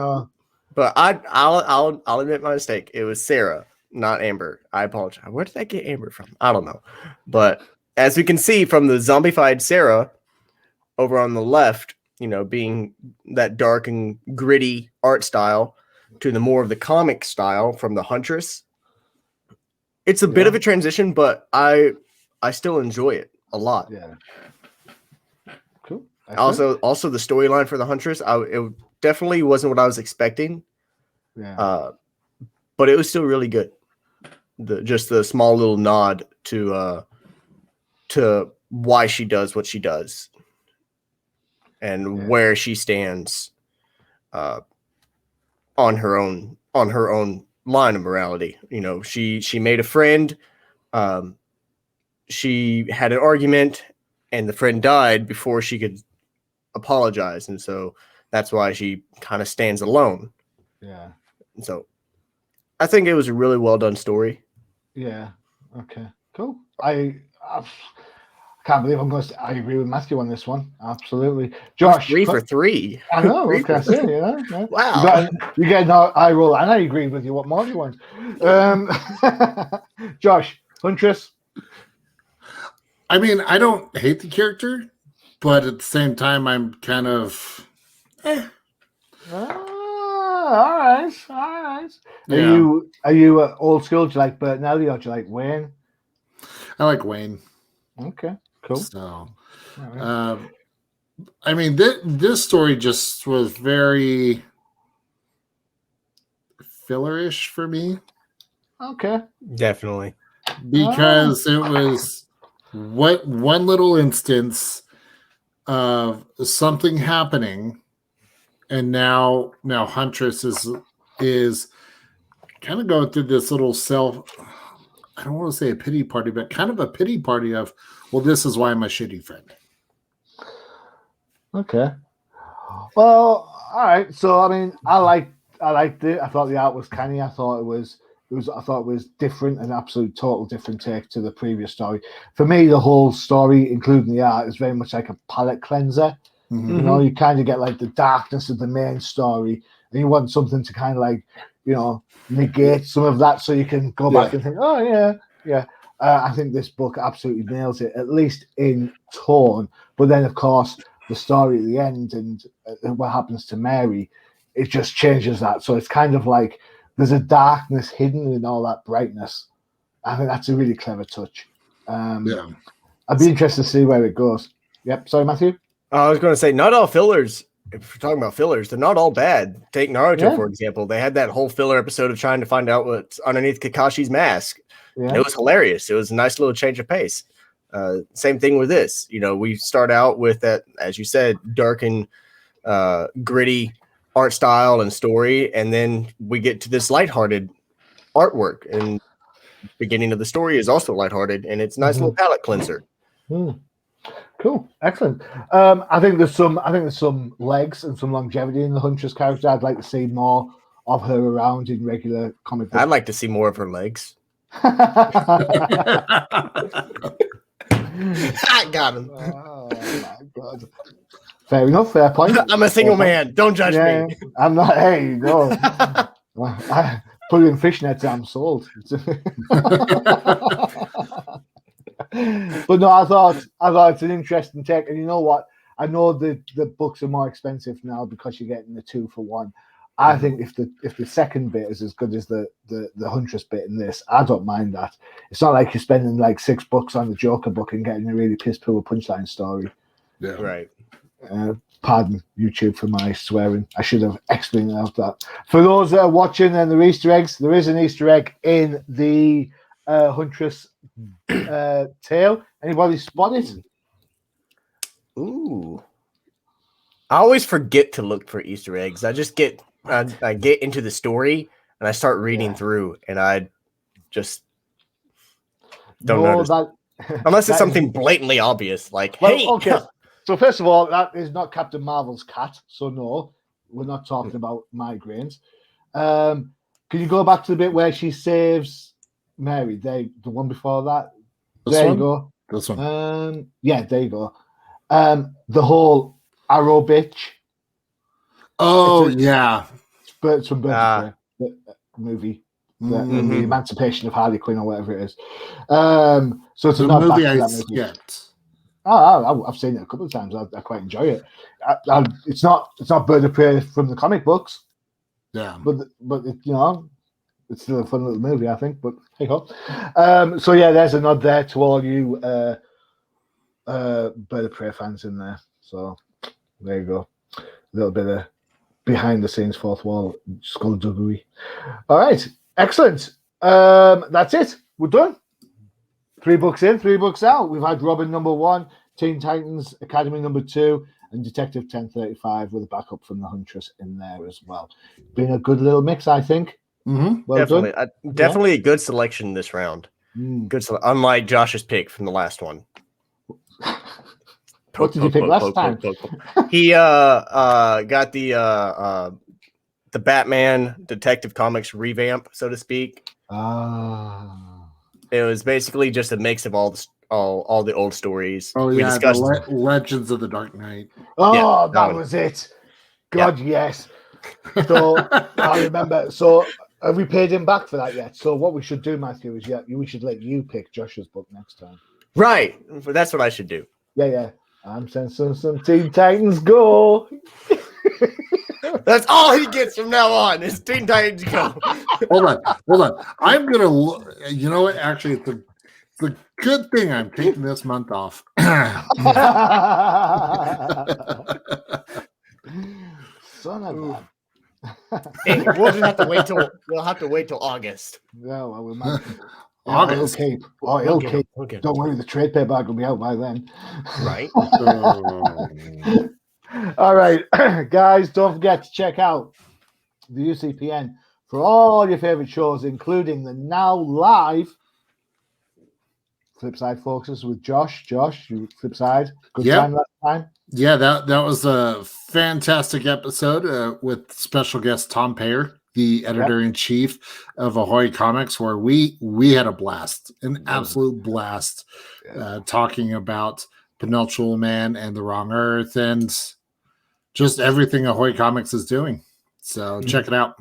But I'll admit my mistake. It was Sarah, not Amber. I apologize. Where did I get Amber from? I don't know. But as we can see from the zombified Sarah over on the left, being that dark and gritty art style to the more of the comic style from the Huntress. It's a bit of a transition, but I still enjoy it a lot. Yeah. Cool. Also the storyline for the Huntress, it definitely wasn't what I was expecting. Yeah. But it was still really good. Just the small little nod to why she does what she does and where she stands on her own line of morality. She made a friend. She had an argument and the friend died before she could apologize. And so that's why she kind of stands alone. Yeah. And so I think it was a really well done story. Yeah. Okay. Cool. I can't believe I agree with Matthew on this one. Absolutely. Josh. 3 for 3. I know. What can I say? Yeah. Wow. You get an eye roll, and I agree with you. What more do you want? Josh, Huntress. I mean, I don't hate the character, but at the same time, I'm kind of. All right. Yeah. Are you old school? Do you like Bertinelli or do you like Wayne? I like Wayne. Okay, cool. So, I mean, this story just was very fillerish for me. Okay, definitely, because it was one little instance of something happening, and now Huntress is kind of going through this little I don't want to say a pity party, but kind of a pity party of, well, this is why I'm a shitty friend. Okay. Well, all right. So, I mean, I liked it. I thought the art was canny. I thought it was different, an absolute total different take to the previous story. For me, the whole story, including the art, is very much like a palate cleanser. Mm-hmm. You kind of get like the darkness of the main story, and you want something to kind of like, negate some of that, so you can go back and think, oh yeah. I think this book absolutely nails it, at least in tone. But then, of course, the story at the end and what happens to Mary, it just changes that. So it's kind of like there's a darkness hidden in all that brightness. I think that's a really clever touch. I'd be interested to see where it goes. Yep. Sorry, Matthew. I was going to say, not all fillers. If we're talking about fillers, they're not all bad. Take Naruto, for example. They had that whole filler episode of trying to find out what's underneath Kakashi's mask. Yeah. It was hilarious. It was a nice little change of pace. Same thing with this. We start out with that, as you said, dark and gritty art style and story, and then we get to this lighthearted artwork. And the beginning of the story is also lighthearted, and it's a nice little palate cleanser. Cool, excellent. I think there's some legs and some longevity in the Huntress character. I'd like to see more of her around in regular comic books. I'd like to see more of her legs. I got him. Oh my god. Fair enough, fair point. I'm a single man. Don't judge me. I'm not. Hey, no. I put in fishnets. I'm sold. But no, I thought it's an interesting take, and you know what? I know the books are more expensive now because you're getting the 2-for-1. I think if the second bit is as good as the Huntress bit in this, I don't mind that. It's not like you're spending like $6 on the Joker book and getting a really piss poor punchline story. Yeah, right. Pardon YouTube for my swearing. I should have explained out that. For those that are watching and the Easter eggs, there is an Easter egg in the Huntress tail. Anybody spot it? Ooh. I always forget to look for Easter eggs. I just get I get into the story and I start reading through, and I just don't notice. Unless it's something blatantly obvious, like, hey. Okay. So first of all, that is not Captain Marvel's cat. So no, we're not talking about migraines. Can you go back to the bit where she saves Mary? The one before that. You go. This one. Yeah, there you go. The whole Arrow bitch. Oh yeah. It's from Birds of Prey, movie. The Emancipation of Harley Quinn or whatever it is. So it's not movie back to I that movie. skipped. I've seen it a couple of times. I quite enjoy it. It's not Bird of Prey from the comic books. Yeah, but it's still a fun little movie, I think. But hey ho. So yeah, there's a nod there to all you Bird of Prey fans in there. So there you go. A little bit of behind the scenes fourth wall skullduggery. All right, excellent. That's it. We're done. 3 books in, 3 books out. We've had Robin number 1, Teen Titans Academy number 2, and Detective 1035 with a backup from the Huntress in there as well. Been a good little mix, I think. Mm-hmm. Well definitely, done. Definitely a good selection this round. Good, unlike Josh's pick from the last one. What did you pick last time? He got the Batman Detective Comics revamp, so to speak. It was basically just a mix of all the old stories. Oh we yeah, discussed the Legends of the Dark Knight. Oh, yeah, that was it. God, yes. So I remember. So have we paid him back for that yet? So what we should do, Matthew, is we should let you pick Josh's book next time. Right. That's what I should do. Yeah. I'm sensing some Teen Titans go. That's all he gets from now on is Teen Titans go. Hold on. I'm gonna look. You know what? Actually, it's a good thing I'm taking this month off. Son of a. We'll just have to wait till August. Yeah, well, we might. August. Cape. Okay. Don't worry, the trade paperback will be out by then. Right. All right, guys, don't forget to check out the UCPN for all your favorite shows, including the now live Flipside Focuses with Josh. Josh, you Flipside. Good time last time. Yeah, that was a fantastic episode with special guest Tom Payer, the editor-in-chief of Ahoy Comics, where we had a blast, an absolute blast, talking about Penultimal Man and the Wrong Earth and just everything Ahoy Comics is doing. So check it out.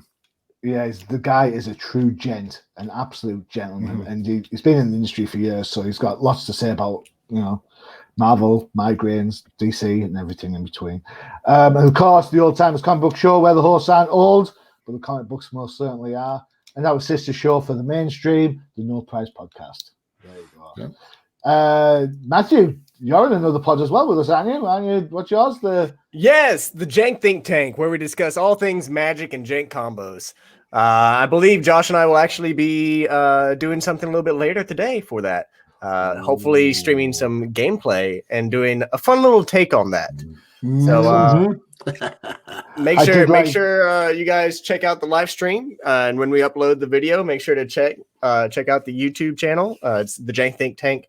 Yeah, the guy is a true gent, an absolute gentleman, and he's been in the industry for years, so he's got lots to say about, Marvel, migraines, DC, and everything in between. And of course, the Old Timers Comic Book Show, where the hosts aren't old, but the comic books most certainly are. And our sister show for the mainstream, the No Prize Podcast. There you go. Yeah. Matthew, you're in another pod as well with us, aren't you? What's yours? Yes, the Jank Think Tank, where we discuss all things magic and jank combos. I believe Josh and I will actually be doing something a little bit later today for that. Hopefully streaming some gameplay and doing a fun little take on that. So make sure you guys check out the live stream, and when we upload the video, make sure to check out the YouTube channel. It's the Jank Think Tank.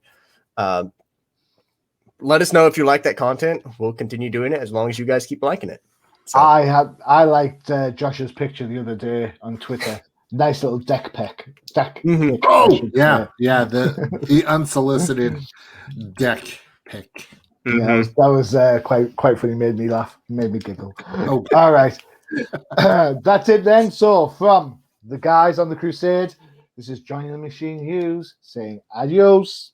Let us know if you like that content. We'll continue doing it as long as you guys keep liking it. So. I liked Josh's picture the other day on Twitter. Nice little deck pick. Oh yeah, the unsolicited deck pick. Yeah, that was quite funny. Made me laugh, made me giggle. Okay. All right, that's it then. So from the guys on the Crusade, this is Johnny the Machine Hughes saying adios.